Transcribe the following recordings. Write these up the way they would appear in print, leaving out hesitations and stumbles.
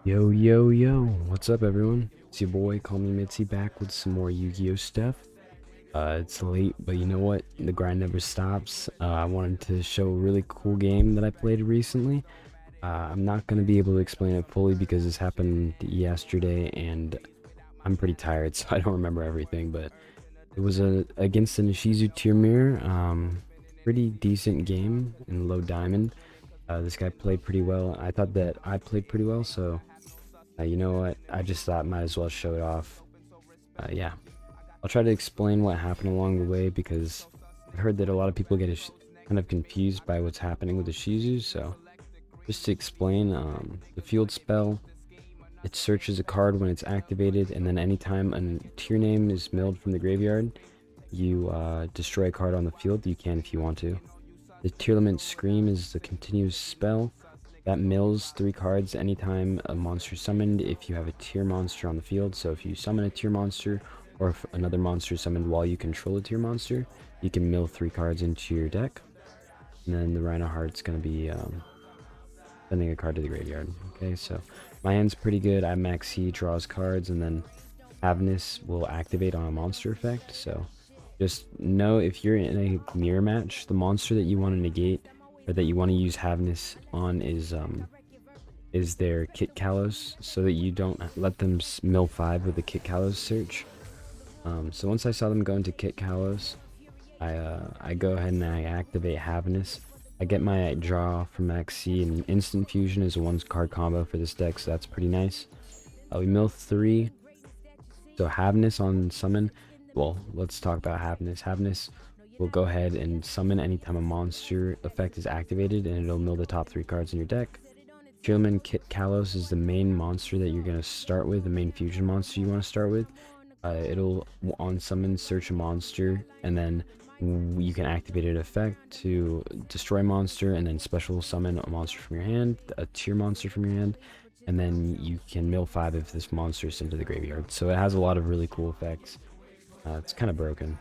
Yo, yo, yo, what's up, everyone? It's your boy, call me Mitzi, back with some more Yu-Gi-Oh stuff. It's late, but you know what? The grind never stops. I wanted to show a really cool game that I played recently. I'm not going to be able to explain it fully because this happened yesterday, and I'm pretty tired, so I don't remember everything, but it was against an Ishizu Tear Mirror. Pretty decent game in low diamond. This guy played pretty well. I thought that I played pretty well, so you know what? I just thought might as well show it off. Yeah, I'll try to explain what happened along the way because I've heard that a lot of people get kind of confused by what's happening with the Shizu. So just to explain, the field spell, it searches a card when it's activated, and then anytime a tier name is milled from the graveyard, you destroy a card on the field. You can if you want to. The Tearlament Scream is the continuous spell that mills 3 cards anytime a monster is summoned if you have a tier monster on the field. So if you summon a tier monster, or if another monster is summoned while you control a tier monster, you can mill 3 cards into your deck. And then the Rhino Heart's going to be sending a card to the graveyard. Okay, so my hand's pretty good. I max C, draws cards, and then Avernus will activate on a monster effect. So just know if you're in a mirror match, the monster that you want to negate or that you want to use Havness on is their Kit Kalos, so that you don't let them mill 5 with the Kit Kalos search. So once I saw them go into Kit Kalos, I go ahead and I activate Havness. I get my draw from Max C, and Instant Fusion is a 1-card combo for this deck, so that's pretty nice. We mill 3, so Havness on summon. Well, let's talk about Havness. Havness will go ahead and summon anytime a monster effect is activated, and it'll mill the top 3 cards in your deck. Killman Kit Kalos is the main monster that you're going to start with, the main fusion monster you want to start with. It'll on summon search a monster, and then you can activate an effect to destroy a monster, and then special summon a monster from your hand, a tier monster from your hand, and then you can mill 5 if this monster is sent to the graveyard. So it has a lot of really cool effects. It's kind of broken.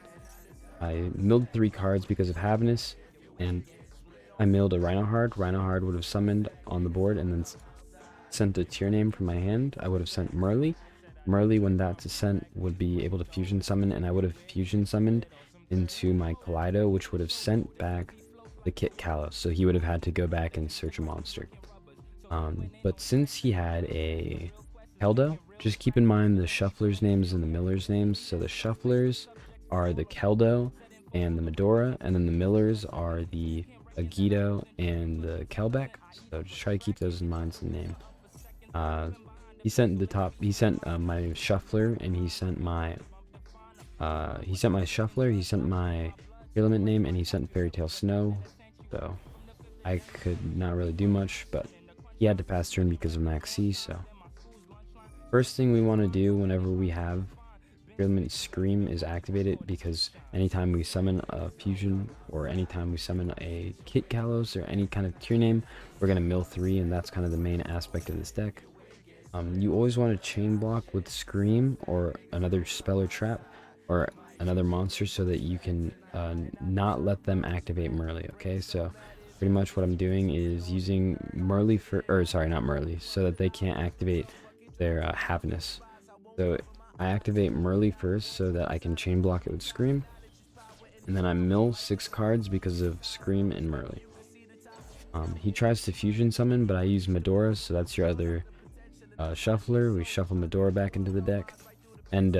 I milled 3 cards because of Havness, and I milled a Rhino Heart. Rhino Heart would have summoned on the board and then sent a tier name from my hand. I would have sent Merly. Merly, when that's sent, would be able to fusion summon, and I would have fusion summoned into my Kaleido, which would have sent back the Kit Kalos. So he would have had to go back and search a monster. But since he had a Keldo, just keep in mind the shufflers' names and the millers' names. So the shufflers are the Keldo and the Medora, and then the millers are the Agido and the Kelbeck. So just try to keep those in mind in the name. He sent my shuffler, and he sent my shuffler, he sent my element name, and he sent Fairy Tale Snow. So I could not really do much, but he had to pass turn because of Max C. So first thing we want to do whenever we have Element Scream is activated, because anytime we summon a fusion or anytime we summon a Kit Kalos or any kind of tier name, we're going to mill 3, and that's kind of the main aspect of this deck. You always want to chain block with Scream or another spell or trap or another monster so that you can not let them activate Merly. Okay, so pretty much what I'm doing is using Merly so that they can't activate their Havness. So I activate Merly first so that I can chain block it with Scream, and then I mill 6 cards because of Scream and Merly. He tries to fusion summon, but I use Medora, so that's your other shuffler. We shuffle Medora back into the deck, and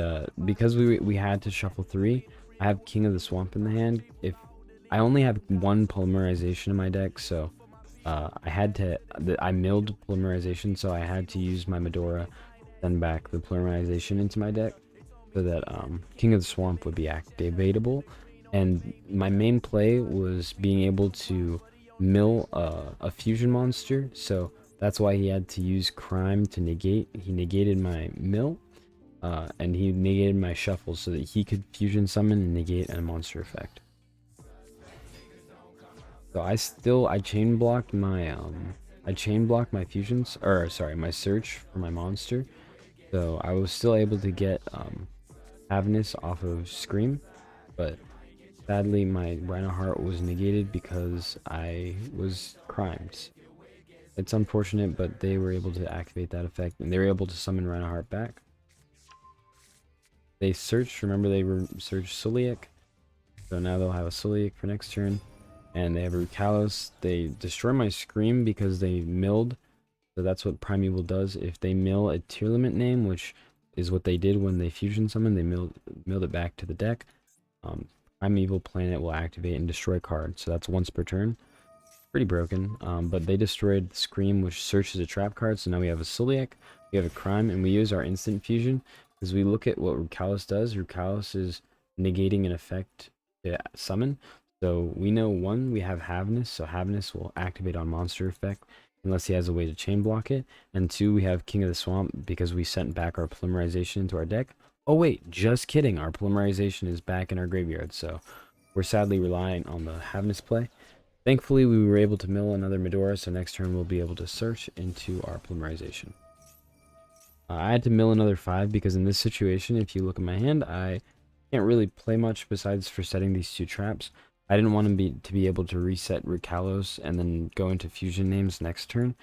because we had to shuffle 3, I have King of the Swamp in the hand. If I only have 1 polymerization in my deck, so I milled polymerization, so I had to use my Medora, send back the polymerization into my deck so that King of the Swamp would be activatable. And my main play was being able to mill a fusion monster, so that's why he had to use Crime to negate. He negated my mill, and he negated my shuffle so that he could fusion summon and negate a monster effect. So I chain blocked my fusions, or sorry, my search for my monster. So I was still able to get Havness off of Scream, but sadly my Rhino Heart was negated because I was crimed. It's unfortunate, but they were able to activate that effect, and they were able to summon Reinhardt back. They searched, remember they searched Suliek, so now they'll have a Suliek for next turn. And they have a Rukalos. They destroy my Scream because they milled, so that's what Primeval does. If they mill a tier limit name, which is what they did when they fusion summoned, they milled it back to the deck. Primeval Planet will activate and destroy a card, so that's once per turn. Pretty broken, but they destroyed Scream, which searches a trap card, so now we have a Suliek, we have a Crime, and we use our instant fusion because we look at what Rukalos does. Rukalos is negating an effect to summon, so we know one, we have Havness, so Havness will activate on monster effect unless he has a way to chain block it, and two, we have King of the Swamp because we sent back our polymerization into our deck. Oh wait, just kidding, our polymerization is back in our graveyard, so we're sadly relying on the Havness play. Thankfully, we were able to mill another Medora, so next turn we'll be able to search into our polymerization. I had to mill another 5 because in this situation, if you look at my hand, I can't really play much besides for setting these 2 traps. I didn't want to be able to reset Rukalos and then go into fusion names next turn,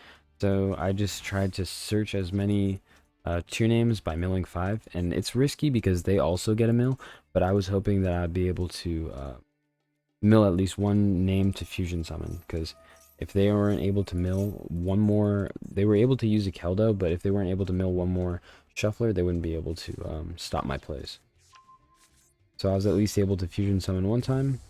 so I just tried to search as many tier names by milling 5, and it's risky because they also get a mill, but I was hoping that I'd be able to mill at least one name to fusion summon, because if they weren't able to mill one more, they were able to use a Keldo, but if they weren't able to mill one more shuffler, they wouldn't be able to stop my plays. So I was at least able to fusion summon one time,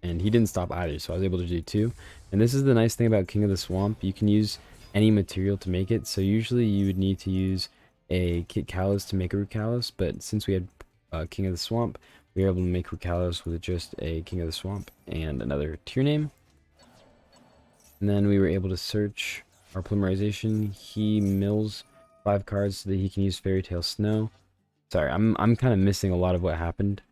and he didn't stop either, so I was able to do 2. And this is the nice thing about King of the Swamp, you can use any material to make it, so usually you would need to use a Kit Kalos to make a Rukalos, but since we had King of the Swamp, we were able to make Rukalos with just a King of the Swamp and another tier name. And then we were able to search our polymerization. He mills 5 cards so that he can use Fairy Tale Snow. Sorry, I'm kind of missing a lot of what happened.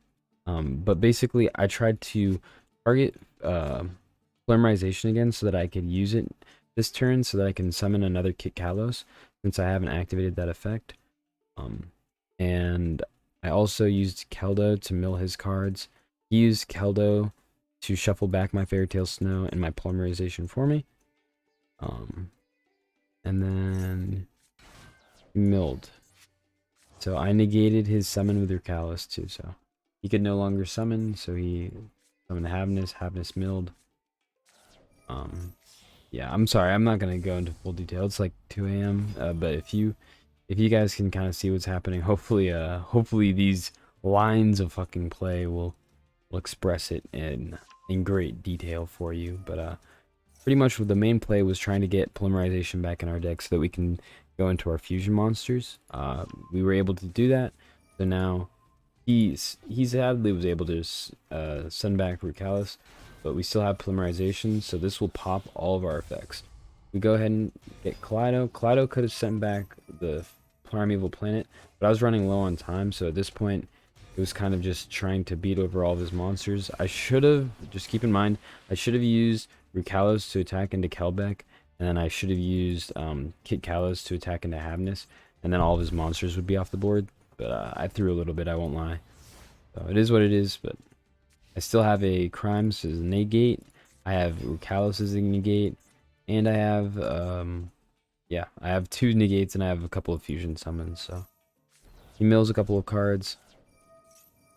But basically, I tried to target polymerization again so that I could use it this turn so that I can summon another Kit Kalos since I haven't activated that effect. And I also used Keldo to mill his cards. He used Keldo to shuffle back my Fairy Tale Snow and my polymerization for me. And then he milled. So I negated his summon with Rukalos too, so he could no longer summon, so he summoned Havness milled. Yeah, I'm sorry, I'm not gonna go into full detail. It's like 2 a.m. But if you guys can kind of see what's happening, hopefully these lines of fucking play will express it in great detail for you. But pretty much the main play was trying to get polymerization back in our deck so that we can go into our fusion monsters. We were able to do that, so now he sadly was able to send back Rukalos, but we still have polymerization, so this will pop all of our effects. We go ahead and get Kaleido. Kaleido could have sent back the Primeval Planet, but I was running low on time, so at this point it was kind of just trying to beat over all of his monsters. I should have, just keep in mind, I should have used Rukalos to attack into Kelbeck, and then I should have used Kit Kalos to attack into Havness, and then all of his monsters would be off the board. But I threw a little bit, I won't lie. So it is what it is, but I still have a Crimes as a negate. I have Rukalos as a negate, and I have yeah, I have 2 negates and I have a couple of fusion summons. So he mills a couple of cards,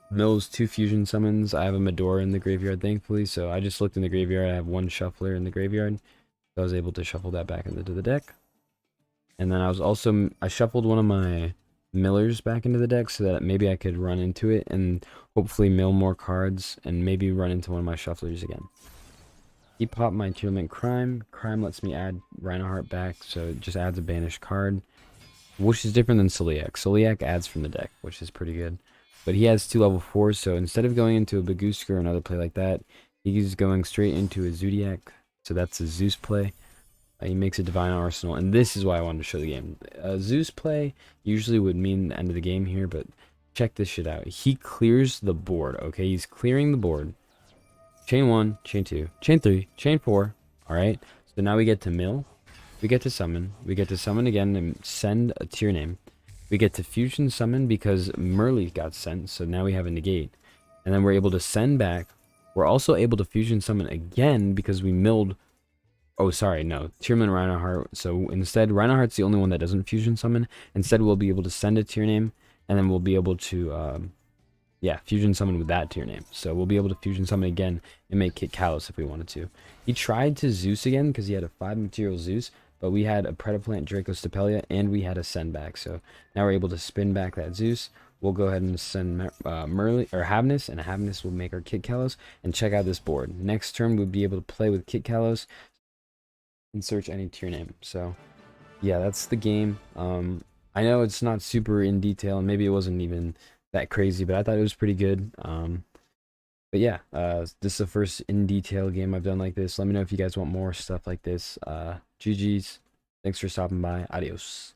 mills 2 fusion summons. I have a Medora in the graveyard, thankfully, so I just looked in the graveyard. I have 1 shuffler in the graveyard, so I was able to shuffle that back into the deck. And then I shuffled one of my millers back into the deck so that maybe I could run into it and hopefully mill more cards and maybe run into one of my shufflers again. He popped my tier limit Crime. Crime lets me add Reinhardt back, so it just adds a banished card, which is different than Suliek. Suliek adds from the deck, which is pretty good. But he has 2 level 4s, so instead of going into a Baguska or another play like that, he's going straight into a Zodiac, so that's a Zeus play. He makes a Divine Arsenal, and this is why I wanted to show the game. Zeus play usually would mean the end of the game here, but check this shit out. He clears the board, okay? He's clearing the board. Chain 1, chain 2, chain 3, chain 4, alright? So now we get to mill, we get to summon, we get to summon again and send a tier name. We get to fusion summon because Merly got sent, so now we have a negate. And then we're able to send back. We're also able to fusion summon again because we milled Oh, sorry, no. Tierman Reinhardt. So instead, Reinhardt's the only one that doesn't fusion summon. Instead, we'll be able to send a tier name, and then we'll be able to, yeah, fusion summon with that tier name. So we'll be able to fusion summon again and make Kit Kalos if we wanted to. He tried to Zeus again because he had a 5 material Zeus, but we had a Predaplant Draco Stapelia, and we had a send back. So now we're able to spin back that Zeus. We'll go ahead and send Merly or Havnus, and Havnus will make our Kit Kalos. And check out this board. Next turn, we'll be able to play with Kit Kalos and search any tier name. So yeah, that's the game. I know it's not super in detail, and maybe it wasn't even that crazy, but I thought it was pretty good. But yeah, this is the first in detail game I've done like this. Let me know if you guys want more stuff like this. GG's. Thanks for stopping by. Adios.